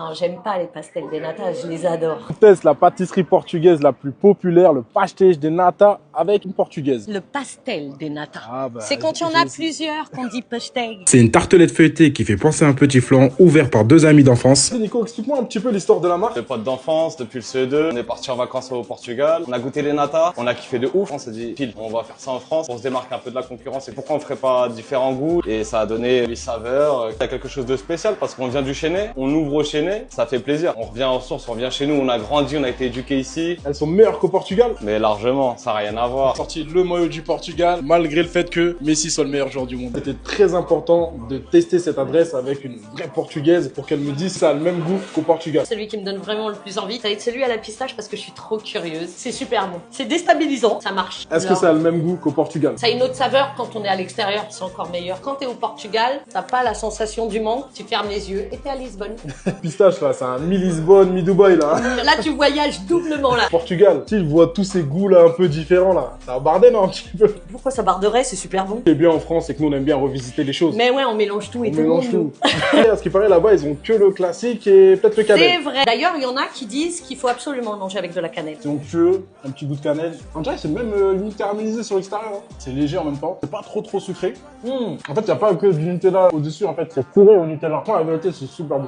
Non, j'aime pas les pastels de nata, je les adore. On teste la pâtisserie portugaise la plus populaire, le pastéis de nata avec une portugaise. Le pastel de nata. Ah bah, c'est quand il y en a plusieurs qu'on dit pastel. C'est une tartelette feuilletée qui fait penser à un petit flan ouvert par deux amis d'enfance. Nico, explique-moi un petit peu l'histoire de la marque. Des potes d'enfance, depuis le CE2, on est parti en vacances au Portugal, on a goûté les nata, on a kiffé de ouf, on s'est dit pile, on va faire ça en France pour se démarquer un peu de la concurrence et pourquoi on ferait pas différents goûts et ça a donné les saveurs, il y a quelque chose de spécial parce qu'on vient du Chesnay, on ouvre au Chesnay, ça fait plaisir, on revient aux sources, on revient chez nous, on a grandi, on a été éduqués ici. Elles sont meilleures qu'au Portugal. Mais largement, ça n'a rien à voir. Sorti le maillot du Portugal, malgré le fait que Messi soit le meilleur joueur du monde. C'était très important de tester cette adresse avec une vraie portugaise pour qu'elle me dise ça a le même goût qu'au Portugal. Celui qui me donne vraiment le plus envie, ça va être celui à la pistache parce que je suis trop curieuse. C'est super bon. C'est déstabilisant, ça marche. Est-ce que ça a le même goût qu'au Portugal? Ça a une autre saveur quand on est à l'extérieur, c'est encore meilleur. Quand t'es au Portugal, t'as pas la sensation du manque, tu fermes les yeux et t'es à Lisbonne. Pistache là, c'est un mi-Lisbonne, mi-Dubaï là. Là, tu voyages doublement là. Portugal, si je vois tous ces goûts là un peu différents là, ça bardenne un petit peu. Pourquoi ça barderait? C'est super bon. Ce qui est bien en France, c'est que nous on aime bien revisiter les choses. Mais ouais, on mélange tout et On tout le mélange monde. tout. Et à ce qui paraît là-bas, ils ont que le classique et peut-être le cannelle. C'est vrai. D'ailleurs, il y en a qui disent qu'il faut absolument le manger avec de la cannelle. Ils ont que un petit goût de cannelle. En vrai, c'est même limite caramélisé sur l'extérieur. Hein. C'est léger en même temps. C'est pas trop sucré. En fait, il n'y a pas que du Nutella au-dessus. En fait, c'est fourré au Nutella. La vérité, c'est super bon.